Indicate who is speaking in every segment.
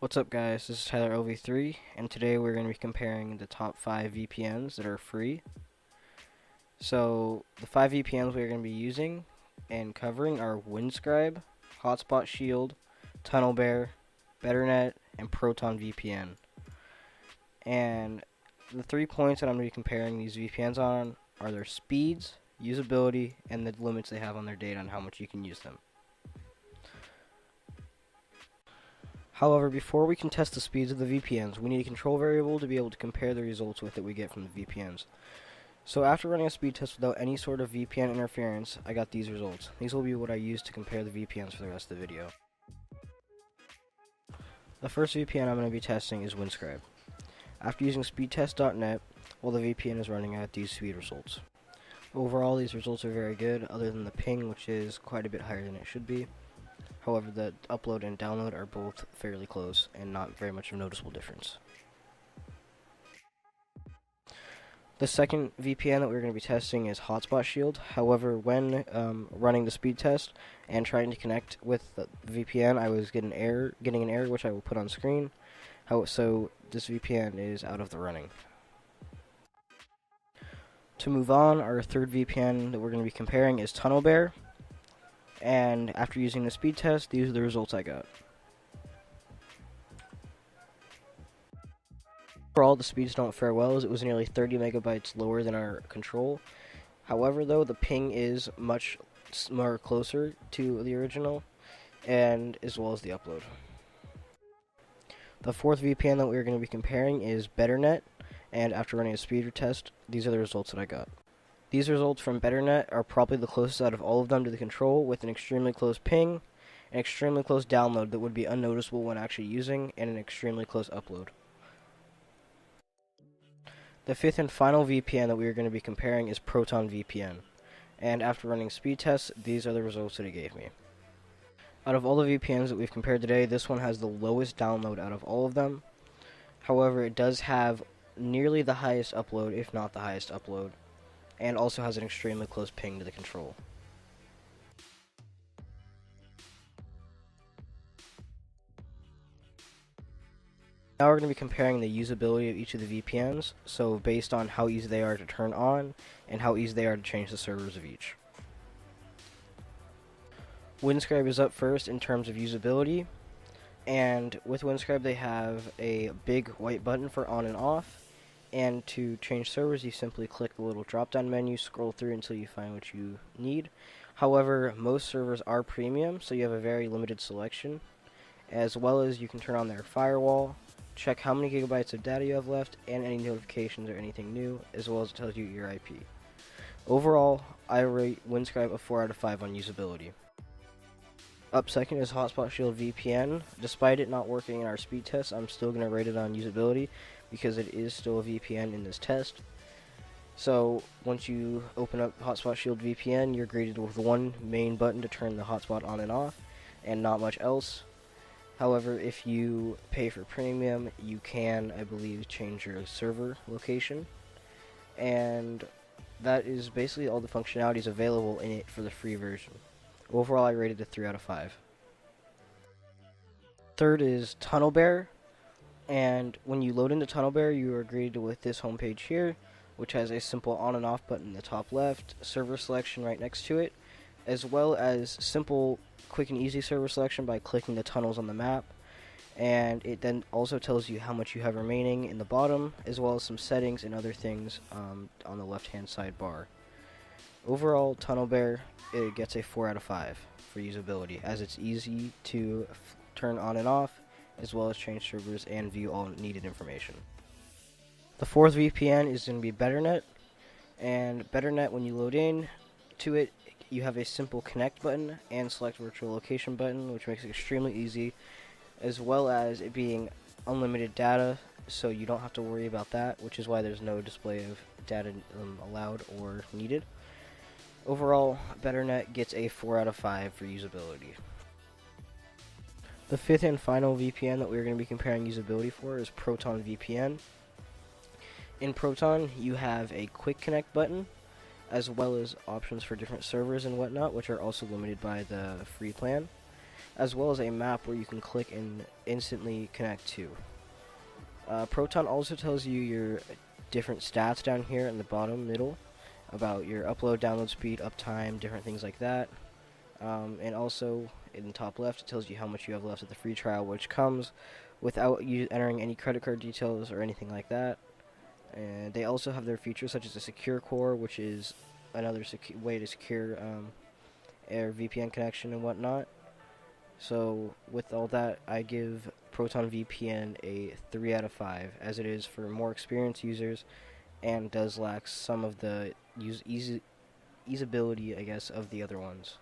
Speaker 1: What's up guys, this is Tyler LV3 and today we're going to be comparing the top 5 VPNs that are free. So the 5 VPNs we're going to be using and covering are Windscribe, Hotspot Shield, TunnelBear, BetterNet, and Proton VPN. And the 3 points that I'm going to be comparing these VPNs on are their speeds, usability, and the limits they have on their data and how much you can use them. However, before we can test the speeds of the VPNs, we need a control variable to be able to compare the results with that we get from the VPNs. So after running a speed test without any sort of VPN interference, I got these results. These will be what I use to compare the VPNs for the rest of the video. The first VPN I'm going to be testing is Windscribe. After using speedtest.net, while the VPN is running, I got these speed results. Overall, these results are very good, other than the ping, which is quite a bit higher than it should be. However, the upload and download are both fairly close and not very much of a noticeable difference. The second VPN that we're going to be testing is Hotspot Shield. However, when running the speed test and trying to connect with the VPN, I was getting an error which I will put on screen. So this VPN is out of the running. To move on, our third VPN that we're going to be comparing is TunnelBear. And after using the speed test, these are the results I got. Overall, the speeds don't fare well, as it was nearly 30 megabytes lower than our control. However, though, the ping is much more closer to the original, and as well as the upload. The fourth VPN that we're going to be comparing is BetterNet, and after running a speed test, these are the results that I got. These results from BetterNet are probably the closest out of all of them to the control, with an extremely close ping, an extremely close download that would be unnoticeable when actually using, and an extremely close upload. The fifth and final VPN that we are going to be comparing is Proton VPN, and after running speed tests, these are the results that it gave me. Out of all the VPNs that we've compared today, this one has the lowest download out of all of them. However, it does have nearly the highest upload, if not the highest upload, and also has an extremely close ping to the control. Now we're going to be comparing the usability of each of the VPNs, so based on how easy they are to turn on and how easy they are to change the servers of each. Windscribe is up first in terms of usability, and with Windscribe they have a big white button for on and off, and to change servers you simply click the little drop down menu, scroll through until you find what you need. However, most servers are premium, so you have a very limited selection, as well as you can turn on their firewall, check how many gigabytes of data you have left, and any notifications or anything new, as well as it tells you your IP. Overall, I rate Windscribe a 4 out of 5 on usability. Up second is Hotspot Shield VPN. Despite it not working in our speed test, I'm still going to rate it on usability because it is still a VPN in this test. So once you open up Hotspot Shield VPN, you're greeted with one main button to turn the hotspot on and off, and not much else. However, if you pay for premium, you can, I believe, change your server location. And that is basically all the functionalities available in it for the free version. Overall, I rated it a 3 out of 5. Third is TunnelBear, and when you load into TunnelBear, you are greeted with this homepage here, which has a simple on and off button in the top left, server selection right next to it, as well as simple quick and easy server selection by clicking the tunnels on the map, and it then also tells you how much you have remaining in the bottom, as well as some settings and other things on the left hand side bar. Overall, TunnelBear, it gets a 4 out of 5 for usability, as it's easy to turn on and off, as well as change servers and view all needed information. The fourth VPN is going to be BetterNet, and BetterNet, when you load in to it, you have a simple connect button and select virtual location button, which makes it extremely easy, as well as it being unlimited data, so you don't have to worry about that, which is why there's no display of data allowed or needed. Overall, BetterNet gets a 4 out of 5 for usability. The fifth and final VPN that we're going to be comparing usability for is Proton VPN. In Proton, you have a quick connect button, as well as options for different servers and whatnot, which are also limited by the free plan. as well as a map where you can click and instantly connect to. Proton also tells you your different stats down here in the bottom middle about your upload, download speed, uptime, different things like that. And also in the top left, it tells you how much you have left of the free trial, which comes without you entering any credit card details or anything like that. And they also have their features such as a secure core, which is another way to secure their VPN connection and whatnot. So with all that, I give Proton VPN a 3 out of 5, as it is for more experienced users and does lack some of the usability, I guess, of the other ones.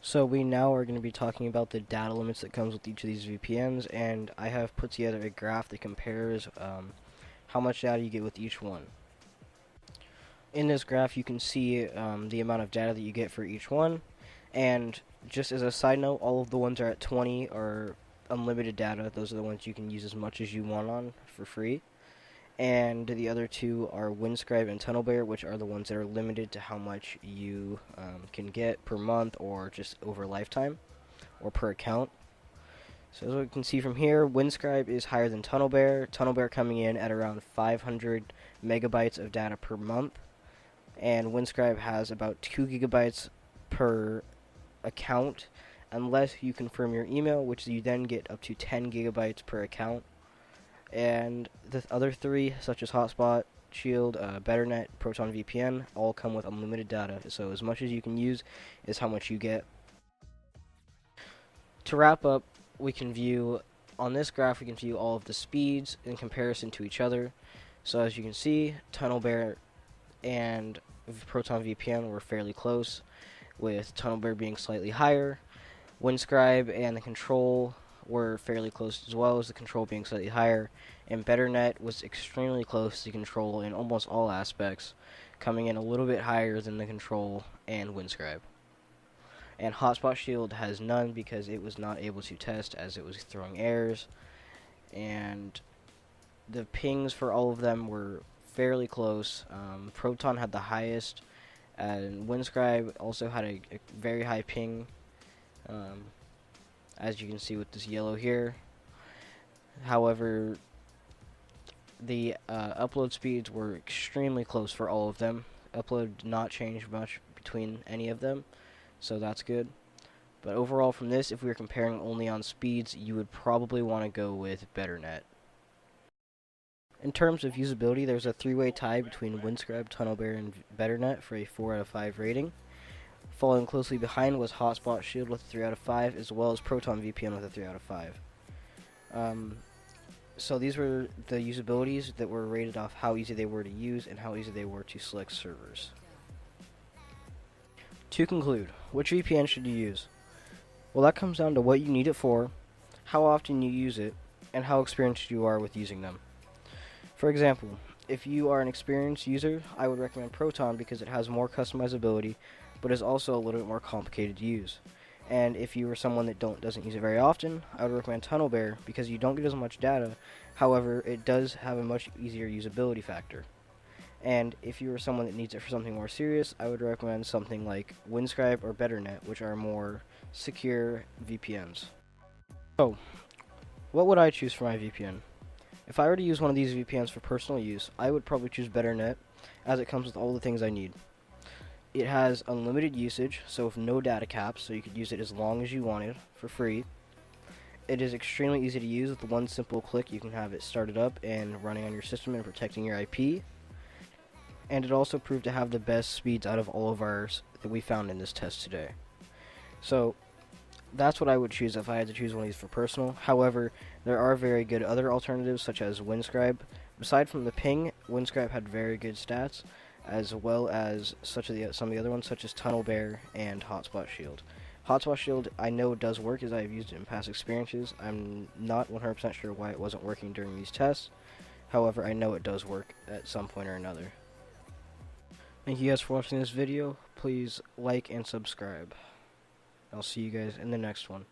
Speaker 1: So we now are going to be talking about the data limits that comes with each of these VPNs, and I have put together a graph that compares how much data you get with each one. In this graph, you can see the amount of data that you get for each one, and just as a side note, all of the ones are at 20 are unlimited data. Those are the ones you can use as much as you want on for free. And the other two are Windscribe and TunnelBear, which are the ones that are limited to how much you can get per month or just over lifetime or per account. So as we can see from here, Windscribe is higher than TunnelBear. TunnelBear coming in at around 500 megabytes of data per month, and Windscribe has about 2 gigabytes per account, unless you confirm your email, which you then get up to 10 gigabytes per account. And the other three, such as Hotspot, Shield, BetterNet, Proton VPN, all come with unlimited data. So as much as you can use is how much you get. To wrap up, we can view, on this graph, we can view all of the speeds in comparison to each other. So as you can see, TunnelBear and Proton VPN were fairly close, with TunnelBear being slightly higher. Windscribe and the Control were fairly close as well, as the Control being slightly higher, and BetterNet was extremely close to Control in almost all aspects, coming in a little bit higher than the Control and Windscribe. And Hotspot Shield has none because it was not able to test, as it was throwing errors, and the pings for all of them were fairly close. Proton had the highest, and Windscribe also had a very high ping, as you can see with this yellow here. However, the upload speeds were extremely close for all of them. Upload did not change much between any of them, so that's good. But overall from this, if we were comparing only on speeds, you would probably want to go with BetterNet. In terms of usability, there's a 3-way tie between Windscribe, TunnelBear, and BetterNet for a 4 out of 5 rating. Following closely behind was Hotspot Shield with a 3 out of 5, as well as Proton VPN with a 3 out of 5. So these were the usabilities that were rated off how easy they were to use and how easy they were to select servers. To conclude, which VPN should you use? Well, that comes down to what you need it for, how often you use it, and how experienced you are with using them. For example, if you are an experienced user, I would recommend Proton because it has more customizability, but is also a little bit more complicated to use. And if you are someone that doesn't use it very often, I would recommend TunnelBear because you don't get as much data. However, it does have a much easier usability factor. And if you are someone that needs it for something more serious, I would recommend something like Windscribe or BetterNet, which are more secure VPNs. So, what would I choose for my VPN? If I were to use one of these VPNs for personal use, I would probably choose BetterNet, as it comes with all the things I need. It has unlimited usage, so with no data caps, so you could use it as long as you wanted for free. It is extremely easy to use. With one simple click, you can have it started up and running on your system and protecting your IP. And it also proved to have the best speeds out of all of ours that we found in this test today. So that's what I would choose if I had to choose one of these for personal. However, there are very good other alternatives, such as Windscribe. Aside from the ping, Windscribe had very good stats, as well as some of the other ones, such as TunnelBear and Hotspot Shield. Hotspot Shield, I know it does work, as I have used it in past experiences. I'm not 100% sure why it wasn't working during these tests. However, I know it does work at some point or another. Thank you guys for watching this video. Please like and subscribe. I'll see you guys in the next one.